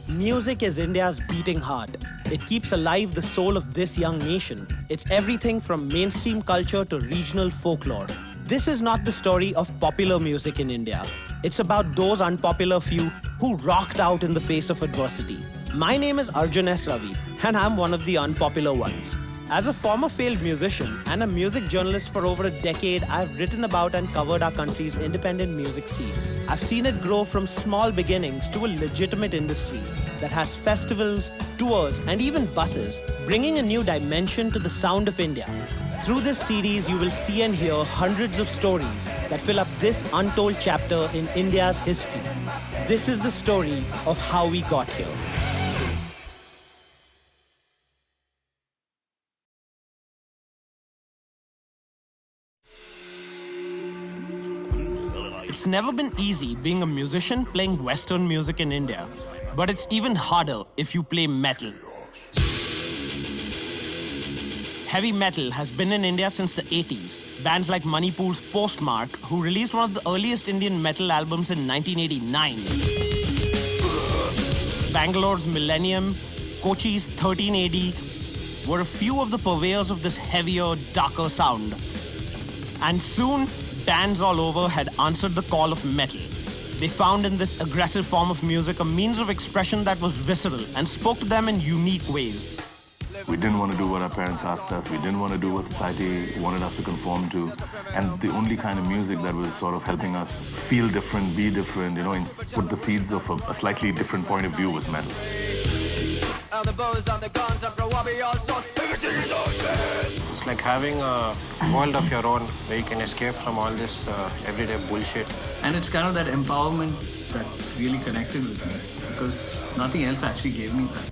Music is India's beating heart. It keeps alive the soul of this young nation. It's everything from mainstream culture to regional folklore. This is not the story of popular music in India. It's about those unpopular few who rocked out in the face of adversity. My name is Arjun S. Ravi, and I'm one of the unpopular ones. As a former failed musician and a music journalist for over a decade, I've written about and covered our country's independent music scene. I've seen it grow from small beginnings to a legitimate industry that has festivals, tours, and even buses, bringing a new dimension to the sound of India. Through this series, you will see and hear hundreds of stories that fill up this untold chapter in India's history. This is the story of how we got here. It's never been easy being a musician playing Western music in India, but it's even harder if you play metal. Heavy metal has been in India since the 80s. Bands like Manipur's Postmark, who released one of the earliest Indian metal albums in 1989. Bangalore's Millennium, Kochi's 13 AD were a few of the purveyors of this heavier, darker sound. And soon, bands all over had answered the call of metal. They found in this aggressive form of music a means of expression that was visceral and spoke to them in unique ways. We didn't want to do what our parents asked us. We didn't want to do what society wanted us to conform to. And the only kind of music that was sort of helping us feel different, be different, and put the seeds of a slightly different point of view was metal. It's like having a world of your own where you can escape from all this everyday bullshit. And it's kind of that empowerment that really connected with me because nothing else actually gave me that.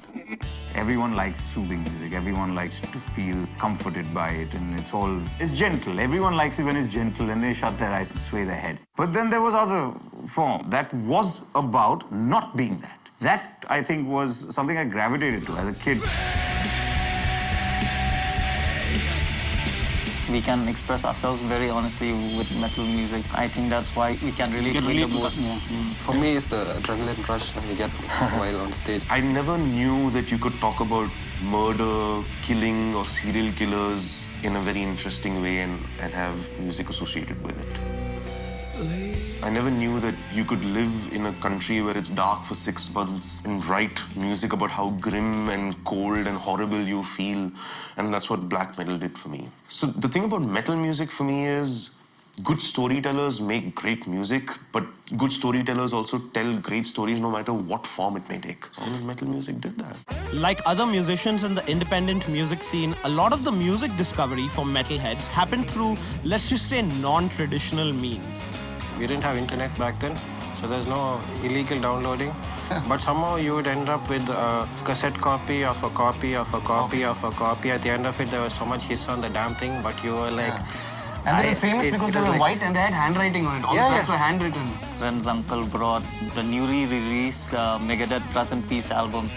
Everyone likes soothing music. Everyone likes to feel comforted by it, and it's gentle. Everyone likes it when it's gentle and they shut their eyes and sway their head. But then there was other form that was about not being that. That, I think, was something I gravitated to as a kid. We can express ourselves very honestly with metal music. I think that's why we can really relate the most. For me, it's the adrenaline rush we get while on stage. I never knew that you could talk about murder, killing, or serial killers in a very interesting way and have music associated with it. I never knew that you could live in a country where it's dark for 6 months and write music about how grim and cold and horrible you feel. And that's what black metal did for me. So the thing about metal music for me is good storytellers make great music, but good storytellers also tell great stories no matter what form it may take. All of metal music did that. Like other musicians in the independent music scene, a lot of the music discovery for metalheads happened through, let's just say, non-traditional means. We didn't have internet back then, so there's no illegal downloading. But somehow you would end up with a cassette copy of a copy of a copy of a copy. At the end of it, there was so much hiss on the damn thing, but you were like... And they were famous because they were white and they had handwriting on it. All the tracks were handwritten. Friend's uncle brought the newly released Megadeth Trust and Peace album.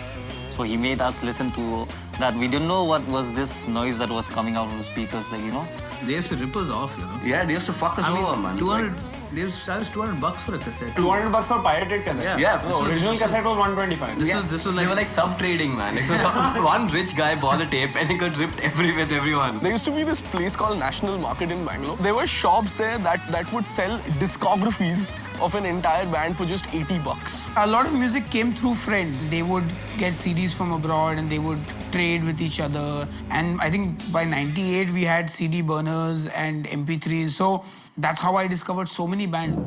So he made us listen to that. We didn't know what was this noise that was coming out of the speakers, They used to rip us off, Yeah, they used to fuck us over, man. 200, they used to charge $200 for a cassette. $200 for pirated cassette. Yeah. No, original cassette was $125. This was They were like sub-trading, man. So one rich guy bought a tape and he got ripped with everyone. There used to be this place called National Market in Bangalore. There were shops there that would sell discographies of an entire band for just $80. A lot of music came through friends. They would get CDs from abroad and they would trade with each other. And I think by 98, we had CD burners and MP3s. So that's how I discovered so many bands.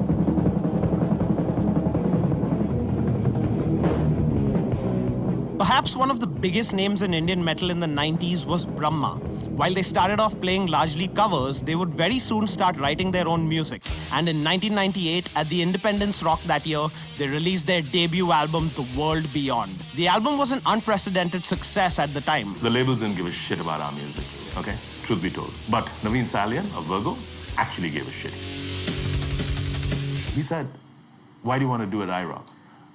Perhaps one of the biggest names in Indian metal in the 90s was Brahma. While they started off playing largely covers, they would very soon start writing their own music. And in 1998, at the Independence Rock that year, they released their debut album, The World Beyond. The album was an unprecedented success at the time. The labels didn't give a shit about our music, okay? Truth be told. But Naveen Salian of Virgo actually gave a shit. He said, why do you want to do it IROC?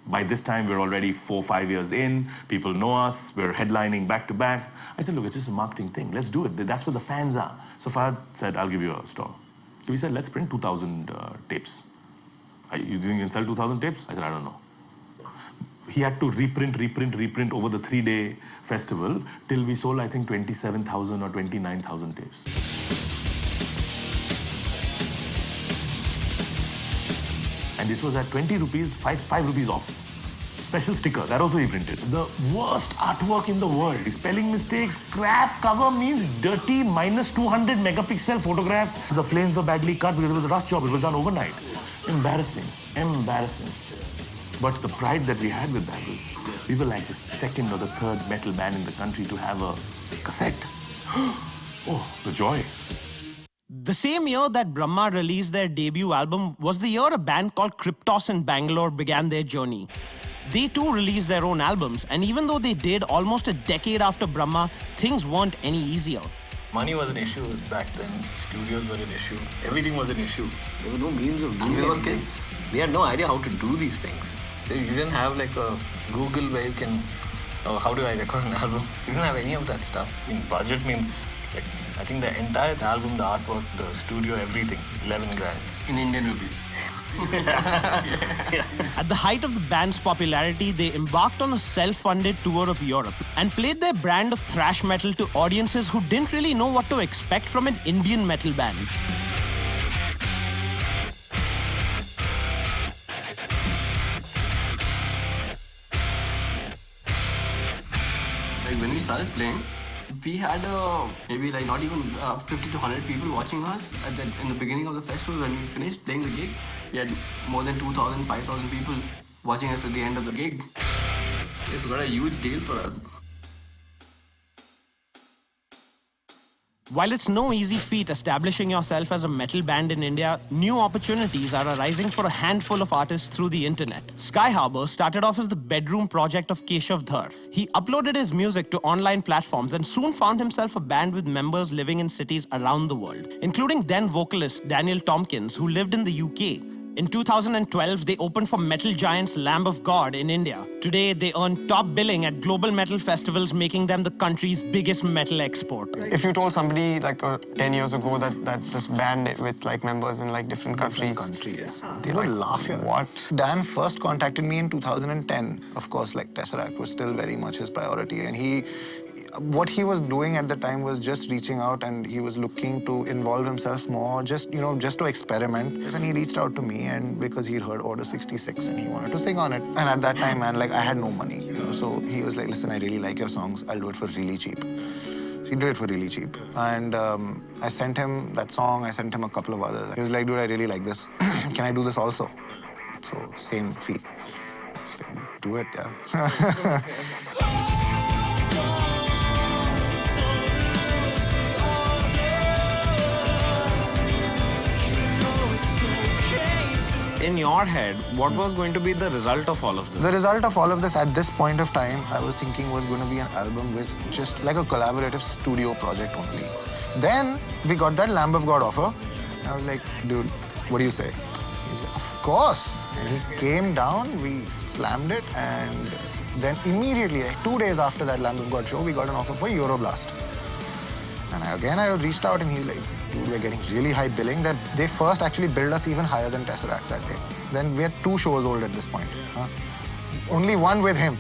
By this time, we're already 4 or 5 years in. People know us. We're headlining back to back. I said, look, it's just a marketing thing. Let's do it. That's where the fans are. So Fahad said, I'll give you a store. So we said, let's print 2,000 tapes. You think you can sell 2,000 tapes? I said, I don't know. He had to reprint over the 3-day festival till we sold, I think, 27,000 or 29,000 tapes. And this was at 20 rupees, 5 rupees off. Special sticker, that also he printed. The worst artwork in the world. Spelling mistakes, crap cover means dirty, minus 200 megapixel photograph. The flames were badly cut because it was a rush job. It was done overnight. Embarrassing, embarrassing. But the pride that we had with that was, we were like the second or the third metal band in the country to have a cassette. Oh, the joy. The same year that Brahma released their debut album was the year a band called Cryptos in Bangalore began their journey. They too released their own albums, and even though they did almost a decade after Brahma, things weren't any easier. Money was an issue back then. Studios were an issue. Everything was an issue. There were no means of doing anything. We were kids. We had no idea how to do these things. You didn't have like a Google where you can, oh, how do I record an album? You didn't have any of that stuff. I mean, budget means, like, I think the entire album, the artwork, the studio, everything, 11 grand. In Indian rupees. At the height of the band's popularity, they embarked on a self-funded tour of Europe and played their brand of thrash metal to audiences who didn't really know what to expect from an Indian metal band. Like when we started playing, we had maybe like not even 50 to 100 people watching us in the beginning of the festival. When we finished playing the gig, we had more than 2,000, 5,000 people watching us at the end of the gig. It's got a huge deal for us. While it's no easy feat establishing yourself as a metal band in India, new opportunities are arising for a handful of artists through the internet. Sky Harbor started off as the bedroom project of Keshav Dhar. He uploaded his music to online platforms and soon found himself a band with members living in cities around the world, including then vocalist Daniel Tompkins, who lived in the UK. In 2012, they opened for metal giants Lamb of God in India. Today, they earn top billing at global metal festivals, making them the country's biggest metal export. If you told somebody like 10 years ago that this band with like members in like different countries, they would laugh here. What? Dan first contacted me in 2010. Of course, like Tesseract was still very much his priority, and what he was doing at the time was just reaching out, and he was looking to involve himself more, just to experiment. And he reached out to me, and because he'd heard Order 66 and he wanted to sing on it. And at that time, man, like I had no money, so he was like, listen, I really like your songs, I'll do it for really cheap. So he did it for really cheap. And I sent him that song, I sent him a couple of others. He was like, dude, I really like this. Can I do this also? So same fee. Like, do it, yeah. in your head, what was going to be the result of all of this? The result of all of this at this point of time, I was thinking was going to be an album with just like a collaborative studio project only. Then we got that Lamb of God offer. I was like, dude, what do you say? He's like, of course. And he came down, we slammed it, and then immediately, like 2 days after that Lamb of God show, we got an offer for Euroblast. And I reached out, and he's like, dude, we're getting really high billing. That they first actually billed us even higher than Tesseract that day. Then we had 2 shows old at this point. Huh? Only one with him.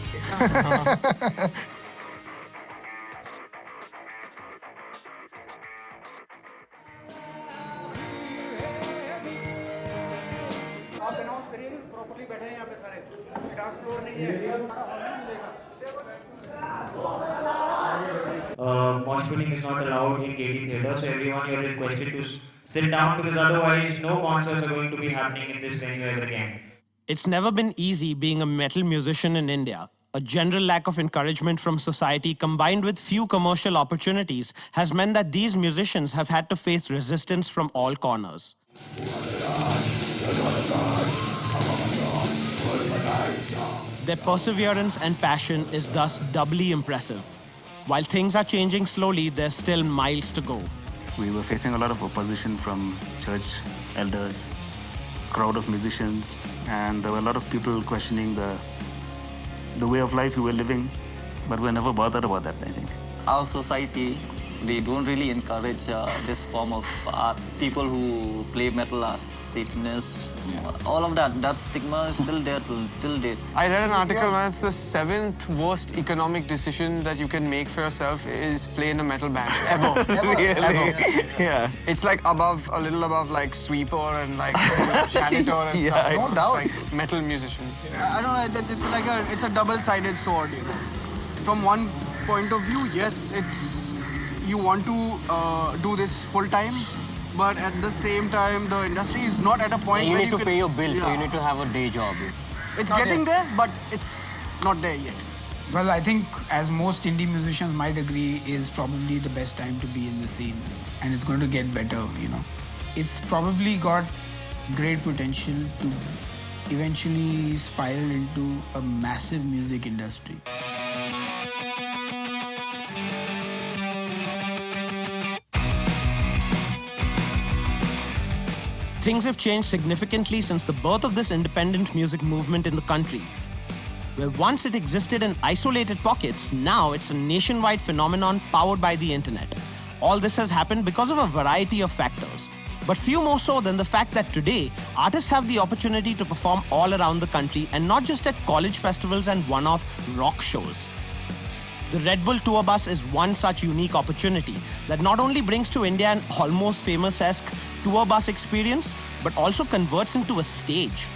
Mosh pitting is not allowed in KD Theatre, so everyone you're requested to sit down because otherwise no concerts are going to be happening in this venue ever again. It's never been easy being a metal musician in India. A general lack of encouragement from society combined with few commercial opportunities has meant that these musicians have had to face resistance from all corners. Their perseverance and passion is thus doubly impressive. While things are changing slowly, there's still miles to go. We were facing a lot of opposition from church elders, crowd of musicians, and there were a lot of people questioning the way of life we were living, but we were never bothered about that, I think. Our society They don't really encourage this form of art. People who play metal are Satanists. All of that stigma is still there till date. I read an article where it's the 7th worst economic decision that you can make for yourself is play in a metal band. Ever. Really? Ever. Yeah. It's like above, a little above like sweeper and like janitor and stuff. No doubt. It's like metal musician. I don't know, it's a double-sided sword, you know. From one point of view, yes, you want to do this full-time, but at the same time, the industry is not at a point where you need to pay your bills, so you need to have a day job. It's getting there, but it's not there yet. Well, I think, as most indie musicians might agree, is probably the best time to be in the scene. And it's going to get better, you know. It's probably got great potential to eventually spiral into a massive music industry. Things have changed significantly since the birth of this independent music movement in the country. Where once it existed in isolated pockets, now it's a nationwide phenomenon powered by the internet. All this has happened because of a variety of factors, but few more so than the fact that today, artists have the opportunity to perform all around the country and not just at college festivals and one-off rock shows. The Red Bull Tour Bus is one such unique opportunity that not only brings to India an almost famous-esque tour bus experience, but also converts into a stage.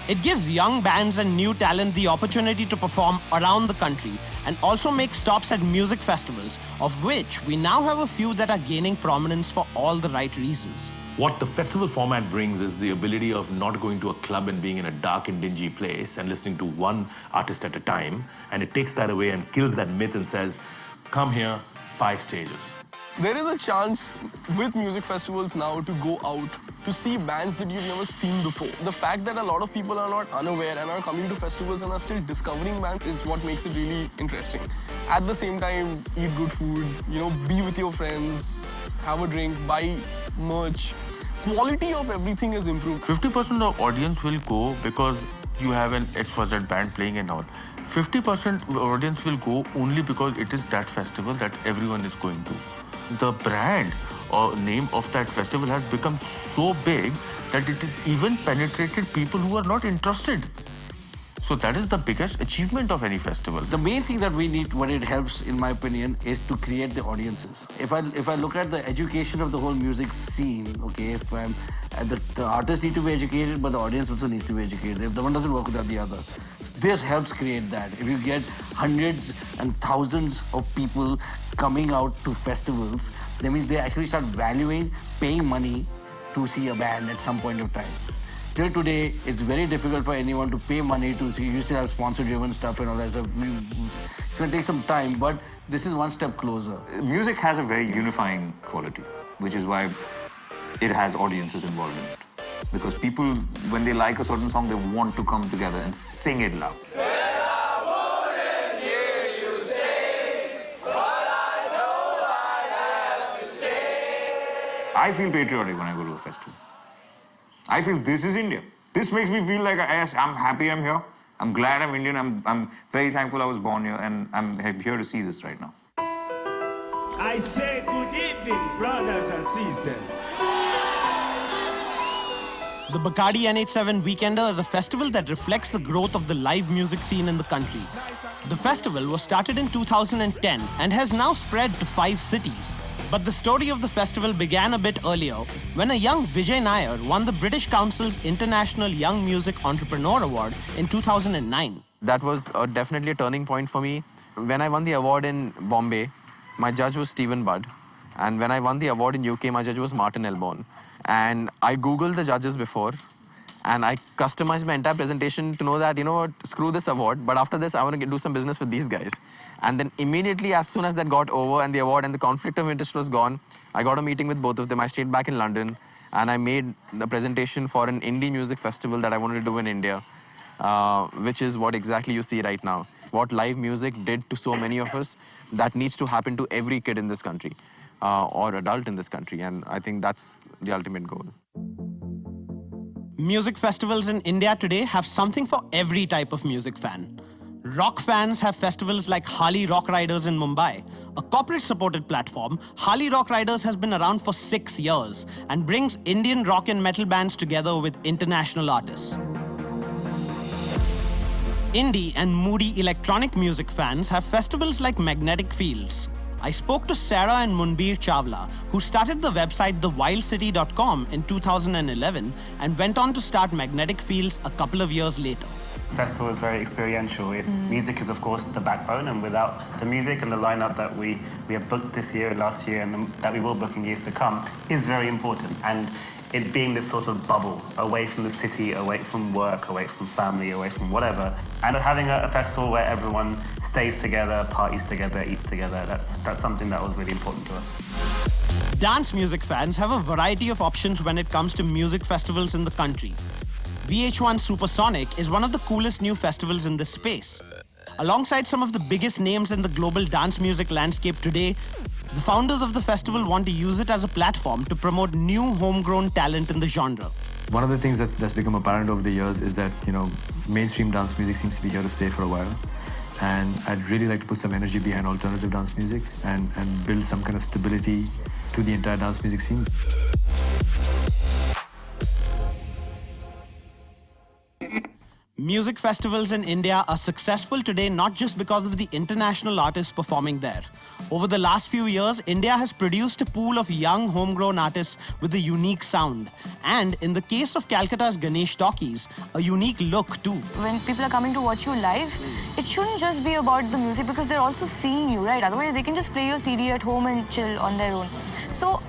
It gives young bands and new talent the opportunity to perform around the country and also make stops at music festivals, of which we now have a few that are gaining prominence for all the right reasons. What the festival format brings is the ability of not going to a club and being in a dark and dingy place and listening to one artist at a time. And it takes that away and kills that myth and says, come here, 5 stages. There is a chance with music festivals now to go out to see bands that you've never seen before. The fact that a lot of people are not unaware and are coming to festivals and are still discovering bands is what makes it really interesting. At the same time, eat good food, you know, be with your friends, have a drink, buy merch. Quality of everything is improved. 50% of audience will go because you have an XYZ band playing and all. 50% audience will go only because it is that festival that everyone is going to. The brand or name of that festival has become so big that it has even penetrated people who are not interested. So that is the biggest achievement of any festival. The main thing that we need, what it helps, in my opinion, is to create the audiences. If I look at the education of the whole music scene, okay, if I'm the artists need to be educated, but the audience also needs to be educated. If the one doesn't work without the other, this helps create that. If you get hundreds and thousands of people coming out to festivals, that means they actually start valuing paying money to see a band at some point of time. Till today, it's very difficult for anyone to pay money to see. You still have sponsor-driven stuff and all that stuff. It's going to take some time, but this is one step closer. Music has a very unifying quality, which is why it has audiences involved in it. Because people, when they like a certain song, they want to come together and sing it loud. I feel patriotic when I go to a festival. I feel this is India. This makes me feel like, yes, I'm happy I'm here. I'm glad I'm Indian. I'm very thankful I was born here, and I'm here to see this right now. I say good evening, brothers and sisters. The Bacardi N87 Weekender is a festival that reflects the growth of the live music scene in the country. The festival was started in 2010 and has now spread to 5 cities. But the story of the festival began a bit earlier when a young Vijay Nair won the British Council's International Young Music Entrepreneur Award in 2009. That was definitely a turning point for me. When I won the award in Bombay, my judge was Stephen Budd. And when I won the award in UK, my judge was Martin Elborn. And I Googled the judges before, and I customized my entire presentation to know that, you know what, screw this award, but after this, I want to do some business with these guys. And then immediately, as soon as that got over and the award and the conflict of interest was gone, I got a meeting with both of them. I stayed back in London, and I made the presentation for an indie music festival that I wanted to do in India, which is what exactly you see right now. What live music did to so many of us, that needs to happen to every kid in this country. Or adult in this country, and I think that's the ultimate goal. Music festivals in India today have something for every type of music fan. Rock fans have festivals like Harley Rock Riders in Mumbai. A corporate-supported platform, Harley Rock Riders has been around for 6 years and brings Indian rock and metal bands together with international artists. Indie and moody electronic music fans have festivals like Magnetic Fields. I spoke to Sarah and Munbir Chawla, who started the website thewildcity.com in 2011 and went on to start Magnetic Fields a couple of years later. Festival is very experiential. Music is, of course, the backbone, and without the music and the lineup that we have booked this year and last year and that we will book in years to come is very important. And it being this sort of bubble, away from the city, away from work, away from family, away from whatever, and having a festival where everyone stays together, parties together, eats together, that's something that was really important to us. Dance music fans have a variety of options when it comes to music festivals in the country. VH1 Supersonic is one of the coolest new festivals in this space. Alongside some of the biggest names in the global dance music landscape today, the founders of the festival want to use it as a platform to promote new homegrown talent in the genre. One of the things that's become apparent over the years is that, mainstream dance music seems to be here to stay for a while. And I'd really like to put some energy behind alternative dance music and build some kind of stability to the entire dance music scene. Music festivals in India are successful today not just because of the international artists performing there. Over the last few years, India has produced a pool of young homegrown artists with a unique sound. And in the case of Calcutta's Ganesh Talkies, a unique look too. When people are coming to watch you live, it shouldn't just be about the music because they're also seeing you, right? Otherwise, they can just play your CD at home and chill on their own. So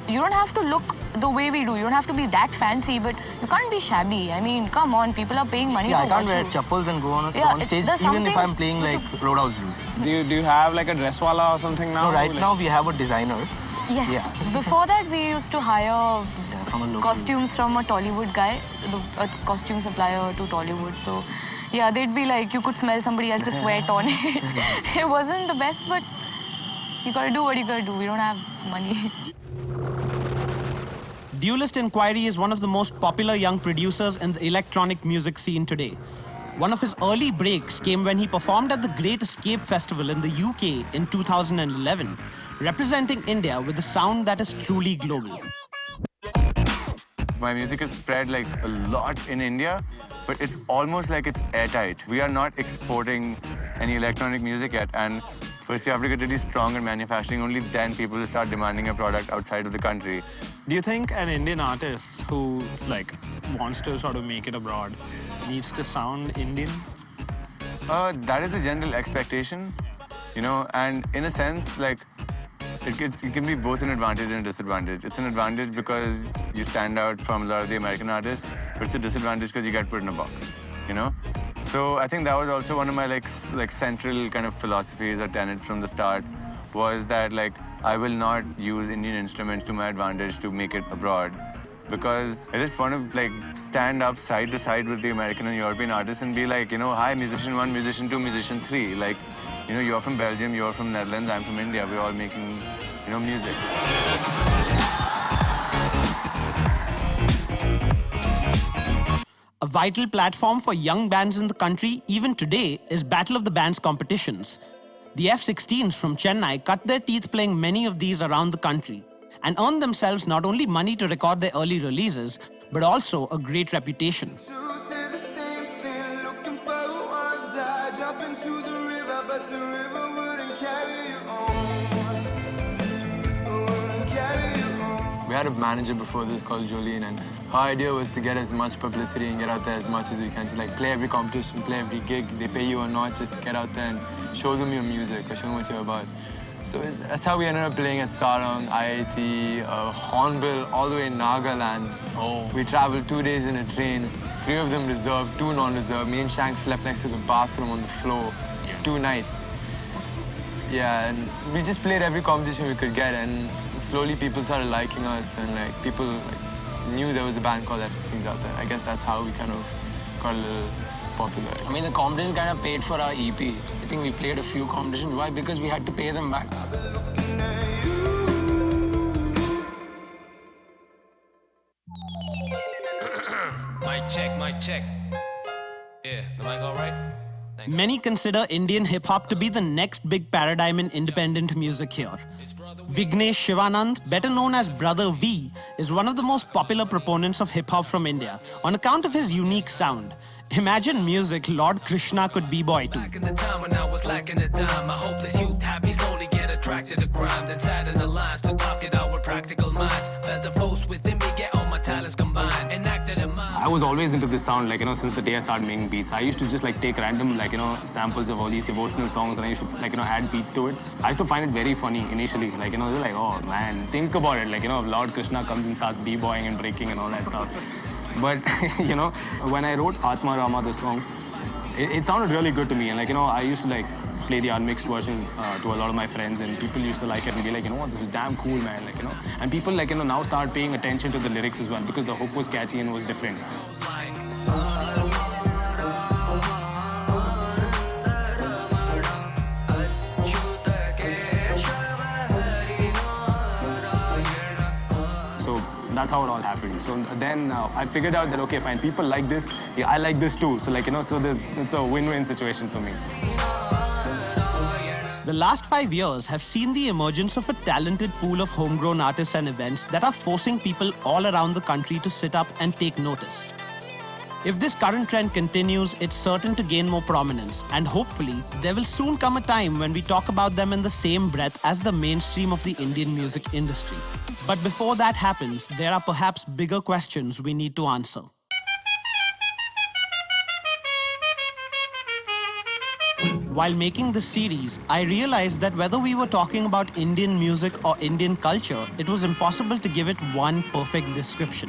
you don't have to look the way we do. You don't have to be that fancy, but you can't be shabby. I mean, come on, people are paying money to watch you. I can't wear chappals and go on stage even if I'm playing like Roadhouse Blues. Do you have like a dress walla or something now? No, right now we have a designer. Yes. Yeah. Before that, we used to hire costumes from a Tollywood guy, a costume supplier to Tollywood. So, yeah, they'd be like, you could smell somebody else's sweat on it. It wasn't the best, but you gotta do what you gotta do. We don't have money. Duelist Inquiry is one of the most popular young producers in the electronic music scene today. One of his early breaks came when he performed at the Great Escape Festival in the UK in 2011, representing India with a sound that is truly global. My music is spread like a lot in India, but it's almost like it's airtight. We are not exporting any electronic music yet, and first you have to get really strong in manufacturing, only then people will start demanding a product outside of the country. Do you think an Indian artist who wants to sort of make it abroad needs to sound Indian? That is the general expectation, and in a sense, it can be both an advantage and a disadvantage. It's an advantage because you stand out from a lot of the American artists, but it's a disadvantage because you get put in a box, So I think that was also one of my central kind of philosophies or tenets from the start, was that I will not use Indian instruments to my advantage to make it abroad, because I just want to stand up side to side with the American and European artists and be like, hi, musician 1, musician 2, musician 3. You're from Belgium, you're from Netherlands, I'm from India. We're all making, music. A vital platform for young bands in the country, even today, is Battle of the Bands competitions. The F-16s from Chennai cut their teeth playing many of these around the country and earned themselves not only money to record their early releases, but also a great reputation. We had a manager before this called Jolene, and her idea was to get as much publicity and get out there as much as we can. So play every competition, play every gig, they pay you or not, just get out there and show them your music or show them what you're about. So that's how we ended up playing at Sarang, IIT, Hornbill, all the way in Nagaland. We traveled 2 days in a train, 3 of them reserved, 2 non-reserved. Me and Shank slept next to the bathroom on the floor, 2 nights. Yeah, and we just played every competition we could get, and slowly people started liking us, and people knew there was a band called F-16s out there. I guess that's how we kind of got a little popular. I mean, the competition kind of paid for our EP. I think we played a few competitions. Why? Because we had to pay them back. Mic check, mic check. Yeah, the mic all right? Many consider Indian hip-hop to be the next big paradigm in independent music here. Vignesh Shivanand, better known as Brother V, is one of the most popular proponents of hip-hop from India on account of his unique sound. Imagine music Lord Krishna could b-boy to. Back in the time when I was lacking a dime, my hopeless youth had me slowly get attracted to crime, then sat in the lines to talk it out with practical minds. Felt the force within me, get all my talents combined, enacted in mind. I was always into this sound, like, since the day I started making beats. I used to just take random, samples of all these devotional songs and I used to, add beats to it. I used to find it very funny initially, they're like, oh man, think about it, Lord Krishna comes and starts b-boying and breaking and all that stuff. But, when I wrote Atma Rama, this song, it sounded really good to me. And, I used to, play the unmixed version to a lot of my friends, and people used to like it and be like, you know what, this is damn cool, man. And people, now start paying attention to the lyrics as well because the hook was catchy and was different. That's how it all happened. So then I figured out that, okay, fine, people like this, yeah, I like this too. So so it's a win-win situation for me. The last 5 years have seen the emergence of a talented pool of homegrown artists and events that are forcing people all around the country to sit up and take notice. If this current trend continues, it's certain to gain more prominence, and hopefully, there will soon come a time when we talk about them in the same breath as the mainstream of the Indian music industry. But before that happens, there are perhaps bigger questions we need to answer. While making this series, I realized that whether we were talking about Indian music or Indian culture, it was impossible to give it one perfect description.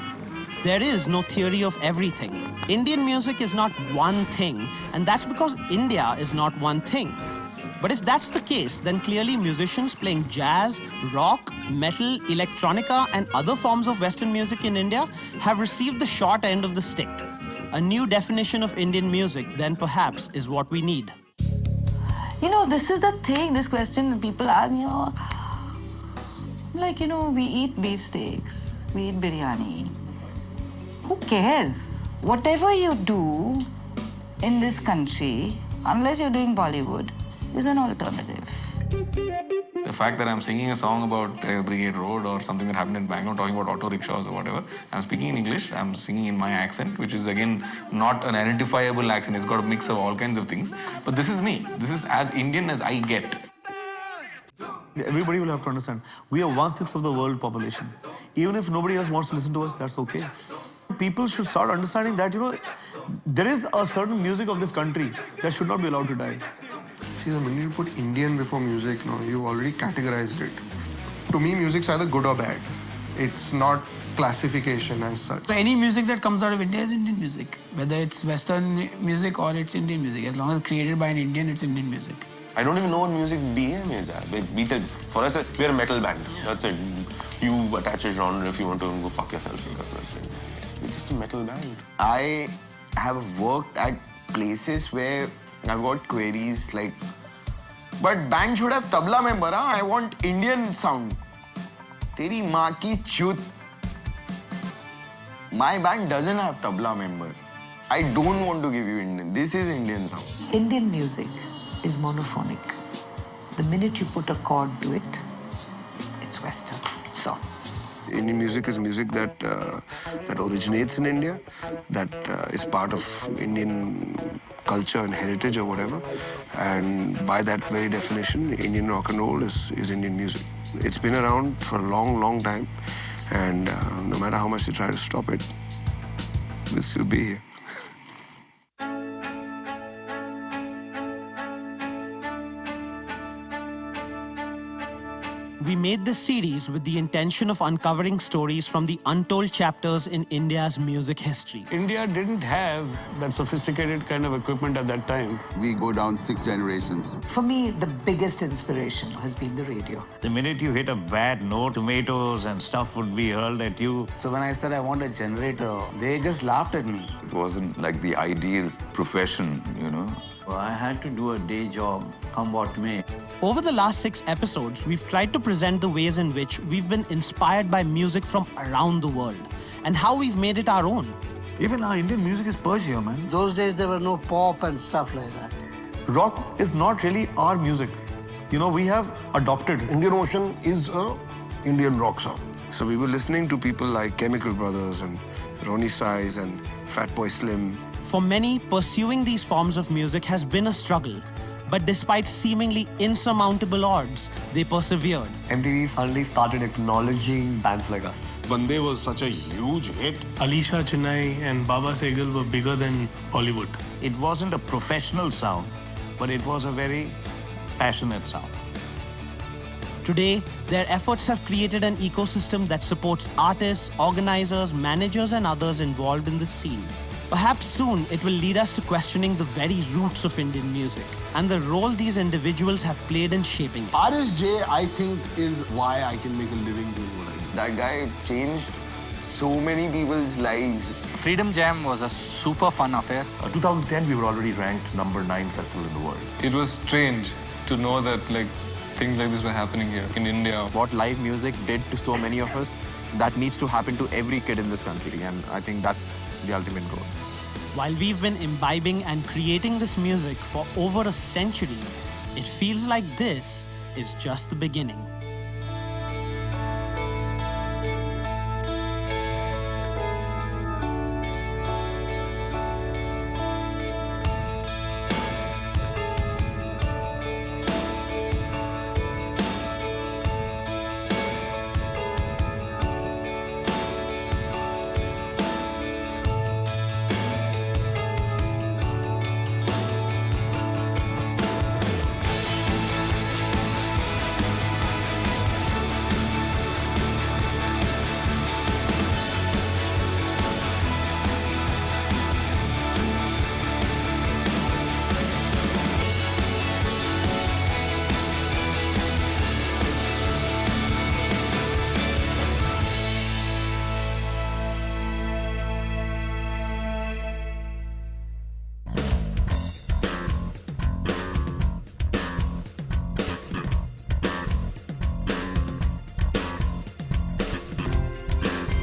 There is no theory of everything. Indian music is not one thing, and that's because India is not one thing. But if that's the case, then clearly musicians playing jazz, rock, metal, electronica, and other forms of Western music in India have received the short end of the stick. A new definition of Indian music, then perhaps, is what we need. This is the thing, this question that people ask me, we eat beef steaks, we eat biryani. Who cares? Whatever you do in this country, unless you're doing Bollywood, is an alternative. The fact that I'm singing a song about Brigade Road or something that happened in Bangalore, talking about auto rickshaws or whatever, I'm speaking in English, I'm singing in my accent, which is again not an identifiable accent, it's got a mix of all kinds of things. But this is me. This is as Indian as I get. Everybody will have to understand, we are 1/6 of the world population. Even if nobody else wants to listen to us, that's okay. People should start understanding that, there is a certain music of this country that should not be allowed to die. See, the minute you put Indian before music, you've already categorized it. To me, music's either good or bad. It's not classification as such. So any music that comes out of India is Indian music. Whether it's Western music or it's Indian music. As long as created by an Indian, it's Indian music. I don't even know what music BM is. For us, we're a metal band. That's it. You attach a genre if you want to go fuck yourself. That's it. We're just a metal band. I have worked at places where I've got queries like, but band should have tabla member, huh? I want Indian sound. Teri maa ki chut. My band doesn't have tabla member. I don't want to give you Indian. This is Indian sound. Indian music is monophonic. The minute you put a chord to it, it's Western. So. Indian music is music that originates in India, that is part of Indian culture and heritage or whatever. And by that very definition, Indian rock and roll is Indian music. It's been around for a long, long time. And no matter how much they try to stop it, we'll still be here. We made this series with the intention of uncovering stories from the untold chapters in India's music history. India didn't have that sophisticated kind of equipment at that time. We go down 6 generations. For me, the biggest inspiration has been the radio. The minute you hit a bad note, tomatoes and stuff would be hurled at you. So when I said I want a generator, they just laughed at me. It wasn't like the ideal profession, I had to do a day job, come what may. Over the last 6 episodes, we've tried to present the ways in which we've been inspired by music from around the world and how we've made it our own. Even our Indian music is Persia, man. Those days there were no pop and stuff like that. rock is not really our music. You know, we have adopted. Indian Ocean is a Indian rock song. So we were listening to people like Chemical Brothers and Ronnie Size and Fatboy Slim. For many, pursuing these forms of music has been a struggle. But despite seemingly insurmountable odds, they persevered. MTV finally started acknowledging bands like us. Bande was such a huge hit. Alisha Chennai and Baba Sehgal were bigger than Bollywood. It wasn't a professional sound, but it was a very passionate sound. Today, their efforts have created an ecosystem that supports artists, organizers, managers, and others involved in the scene. Perhaps soon it will lead us to questioning the very roots of Indian music and the role these individuals have played in shaping it. RSJ, I think, is why I can make a living doing what I do. That guy changed so many people's lives. Freedom Jam was a super fun affair. 2010, we were already ranked number 9 festival in the world. It was strange to know that things like this were happening here in India. What live music did to so many of us, that needs to happen to every kid in this country, and I think that's the ultimate goal. While we've been imbibing and creating this music for over a century, it feels like this is just the beginning.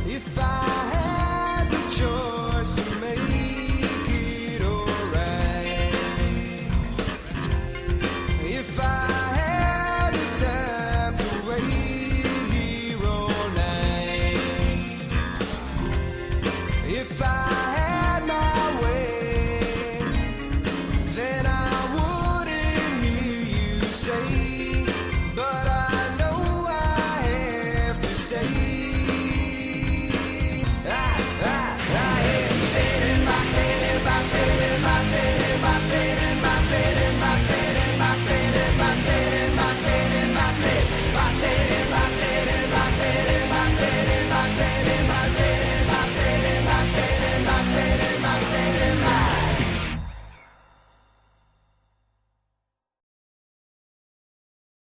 If I had the choice to make it alright, if I had the time to wait here all night, if I